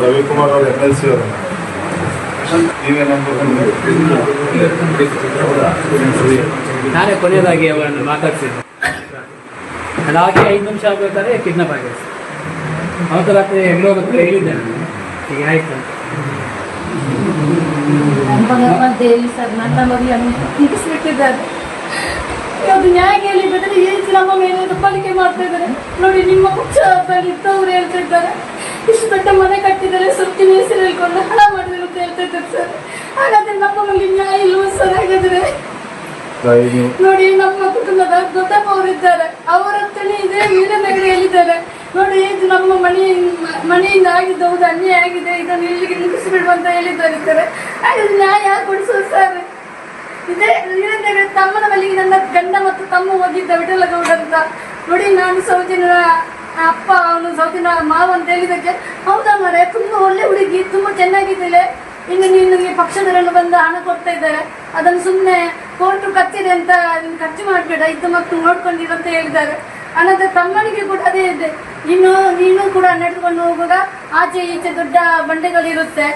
ರವಿಕುಮಾರ್ ಅವರು MLC ಅವರು ನಾನೇ ಕೊನೆಯದಾಗಿ ಅವರನ್ನು ಮಾತಾಡ್ಸಿದ್ದೆ. ಅದಾಗಿ 5 ನಿಮಿಷ ಆಗಬೇಕಾದ್ರೆ ಕಿಡ್ನಾಪ್ ಆಗಿದೆ. ಅವತ್ತು ರಾತ್ರಿ ಎಲ್ಲೋ ಹೇಳಿದ್ದೆ ನಾನು, ಈಗ ಆಯ್ತು ಅಂತ. ನನ್ನ ಮಗಳನ್ನು ಮುಗಿಸ್ಬಿಟ್ಟಿದ್ದಾರೆ. ಅದು ನ್ಯಾಯ ಹೇಳಿದ್ರೆ ಏಜ್ ನಮ್ಮ ಮೇಲೆ ಪಾಲಿಕೆ ಮಾಡ್ತಾ ಇದ್ದಾರೆ. ನೋಡಿ, ನಿಮ್ಮ ಪಕ್ಷದಲ್ಲಿ ಇದ್ದವ್ರು ಹೇಳ್ತಾ ಇದ್ದಾರೆ, ಇಷ್ಟು ದೊಡ್ಡ ಮನೆ ಕಟ್ಟಿದ್ದಾರೆ, ಸೊತ್ತಿನ ಹೆಸರು ಹೇಳ್ಕೊಂಡು ಹಣ ಮಾಡಿದ್ರು ಅಂತ ಹೇಳ್ತಾ ಇದ್ದಾರೆ ಸರ್. ಹಾಗಾದ್ರೆ ನಮ್ಮ ಮನೆಗೆ ನ್ಯಾಯ ಇಲ್ವ ಸರ್? ಹಾಗಾದ್ರೆ ನೋಡಿ, ನಮ್ಮ ಕುಟುಂಬದ ದೊಡ್ಡಪ್ಪವರಿದ್ದಾರೆ, ಅವರ ಹತ್ರನೇ ಇದೇ ವೀರನಗರ ಹೇಳಿದ್ದಾರೆ. ನೋಡಿ, ಇದು ನಮ್ಮ ಮನೆಯಿಂದ ಆಗಿದ್ದು ಅನ್ಯಾಯ ಆಗಿದೆ, ಇದನ್ನು ಇಲ್ಲಿಗೆ ಮುಗಿಸಿಬಿಡುವಂತ ಹೇಳಿದ್ದಾರೆ. ಹಾಗಾದ್ರೆ ನ್ಯಾಯ ಕೊಡಿಸೋದು ಸರ್. ಇದೇ ವೀರನಗರ ತಮ್ಮನ ಮನೆಗೆ ನನ್ನ ಗಂಡ ಮತ್ತು ತಮ್ಮ ಹೋಗಿದ್ದ ವಿಠಲಗೌಡ ಅಂತ. ನೋಡಿ, ನಾನು ಸೌಜನ್ಯ ಅಪ್ಪ, ಅವನು ಸೌಜನ್ಯ ಮಾವ ಅಂತ ಹೇಳಿದಕ್ಕೆ, ಹೌದಾ ಮರೆ, ತುಂಬಾ ಒಳ್ಳೆ ಹುಡುಗಿ, ತುಂಬಾ ಚೆನ್ನಾಗಿದ್ದಾಳೆ, ಇನ್ನು ನಿನಗೆ ಪಕ್ಷದವರನ್ನು ಬಂದು ಹಣ ಕೊಡ್ತಾ ಇದ್ದಾರೆ, ಅದನ್ನು ಸುಮ್ಮನೆ ಕೋರ್ಟು ಕಚ್ಚಿದೆ ಅಂತ ಖರ್ಚು ಮಾಡಬೇಡ, ಇದ್ದ ಮಕ್ಕಳು ನೋಡ್ಕೊಂಡಿರು ಅಂತ ಹೇಳಿದ್ದಾರೆ. ಅನಂತರ ತಮ್ಮನಿಗೆ ಕೂಡ ಅದೇ ಇದೆ, ನೀನು ಕೂಡ ನಡೆದುಕೊಂಡು ಹೋಗುವಾಗ ಆಚೆ ಈಚೆ ದೊಡ್ಡ ಬಂಡೆಗಳಿರುತ್ತೆ,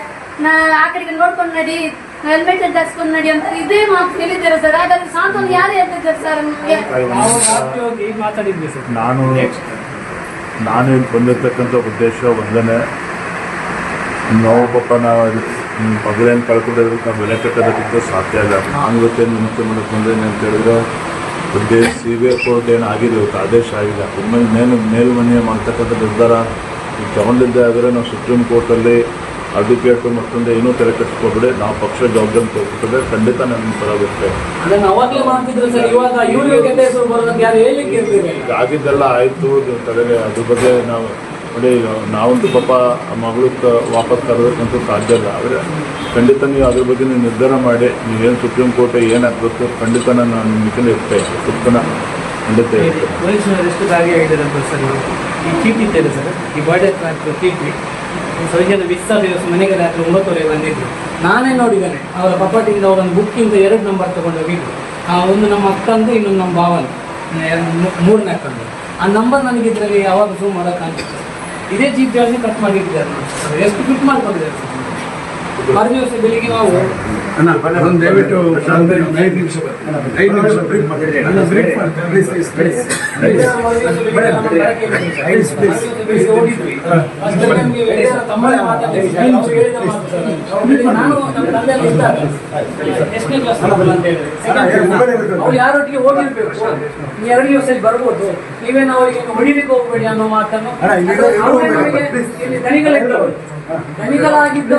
ಆ ಕಡೆಗೆ ನೋಡ್ಕೊಂಡು ನಡಿ, ಹೆಲ್ಮೆಟ್ ಧರಿಸ್ಕೊಂಡು ನಡಿ ಅಂತ ಇದೇ ಮಾತು ಹೇಳಿದ್ದಾರೆ ಸರ್. ಹಾಗಾದ್ರೆ ಸಾಂತ್ವನ ಯಾರು ಹೇಳ್ತಿದ್ದಾರೆ ಸರ್? ನಾನು ಇಲ್ಲಿ ಬಂದಿರ್ತಕ್ಕಂಥ ಉದ್ದೇಶ ಒಂದನೇ, ನಾವು ಪಾಪ ನಾವು ಮಗಳೇನು ಕಳ್ಕೊಂಡಿದ್ರೆ ನಾವು ಬೆಲೆ ಕಟ್ಟೋದಕ್ಕಿಂತ ಸಾಧ್ಯ ಇಲ್ಲ. ನಾನು ಇವತ್ತೇನು ವಿನಂತಿ ಮಾಡಕ್ಕೆ ಬಂದೇನೆ ಅಂತ ಹೇಳಿದ್ರೆ, CBI ಕೋರ್ಟ್ ಏನು ಆಗಿದೆ, ಇವತ್ತು ಆದೇಶ ಆಗಿಲ್ಲ. ಒಮ್ಮೆ ಮೇಲ್ಮನೆ ಮಾಡ್ತಕ್ಕಂಥ ನಿರ್ಧಾರ ತಗೊಂಡಿದ್ದೆ ಆದರೆ ನಾವು ಸುಪ್ರೀಂ ಕೋರ್ಟಲ್ಲಿ ಅಡ್ವೊಕೇಟ್ ಮತ್ತೊಂದು ಏನೂ ತಲೆ ಕಟ್ಟಿಸ್ಕೊಬಿಡಿ, ನಾವು ಪಕ್ಷ ಜವಾಬ್ದಾರಿ ತಗೊಳ್ತದೆ, ಖಂಡಿತ ನನ್ನ ಪರ ಬರುತ್ತೆ. ಆಗಿದ್ದೆಲ್ಲ ಆಯಿತು, ತಲೆಗೆ ಅದ್ರ ಬಗ್ಗೆ ನಾವು ನೋಡಿ, ನಾವಂತೂ ಪಾಪ ಮಗಳು ವಾಪಸ್ ತರೋದಕ್ಕಂತೂ ಸಾಧ್ಯ ಇಲ್ಲ. ಆದರೆ ಖಂಡಿತ ನೀವು ಅದ್ರ ಬಗ್ಗೆ ನೀವು ನಿರ್ಧಾರ ಮಾಡಿ, ನೀವೇನು ಸುಪ್ರೀಂ ಕೋರ್ಟ್ ಏನು ಹಾಕಬೇಕು, ಖಂಡಿತ ನಾನು ನಿಮಗೆ ಇರ್ತೇನೆ, ಸುತ್ತನ ಖಂಡಿತ ಇರ್ತೇನೆ. ಎಷ್ಟು ದಾರಿ ಆಗಿದೆ ಅಂತ ಸರ್, ಈ ಚೀಟಿ ಇದ್ದೇನೆ ಸರ್, ಈ ಬರ್ಡೇ ಚೀಟಿ ಸೌಜನ್ಯ ದಿವಸ ಮನೆಗೆ ರಾತ್ರಿ 9:30 ಬಂದಿದ್ರು. ನಾನೇ ನೋಡಿದ್ದೇನೆ, ಅವರ ಪ್ರಾಪರ್ಟಿಯಿಂದ ಅವರೊಂದು ಬುಕ್ಕಿಂದ 2 ನಂಬರ್ ತೊಗೊಂಡು ಹೋಗಿದ್ರು. ಒಂದು ನಮ್ಮ ಅಕ್ಕಂದು, ಇನ್ನೊಂದು ನಮ್ಮ ಭಾವನು, 3ನೇ ಅಕ್ಕಂದು. ಆ ನಂಬರ್ ನನಗೆ ಇದರಲ್ಲಿ ಯಾವಾಗ ಝೂಮ್ ಮಾಡೋಕ್ಕಾಗ್ತದೆ. ಇದೇ ಚೀಪ್ ಜಾಸ್ತಿ ಕಟ್ ಮಾಡಿಟ್ಟಿದ್ದಾರೆ. ಎಷ್ಟು ಫಿಟ್ ಮಾಡ್ಕೊಂಡಿದ್ದಾರೆ ಸರ್. ಮರುದಿವಸ ಬೆಳಿಗ್ಗೆ ನಾವು ದಯವಿಟ್ಟು 5 ನಿಮಿಷ ಅವ್ರು ಯಾರೊಟ್ಟಿಗೆ ಹೋಗಿರ್ಬೇಕು, 2 ದಿವಸದಲ್ಲಿ ಬರ್ಬೋದು, ನೀವೇನು ಅವರಿಗೆ ಹೊಡಿಲಿಕ್ಕೆ ಹೋಗ್ಬೇಡಿ ಅನ್ನೋ ಮಾತನ್ನು ದಣಿಗಳಾಗಿದ್ದು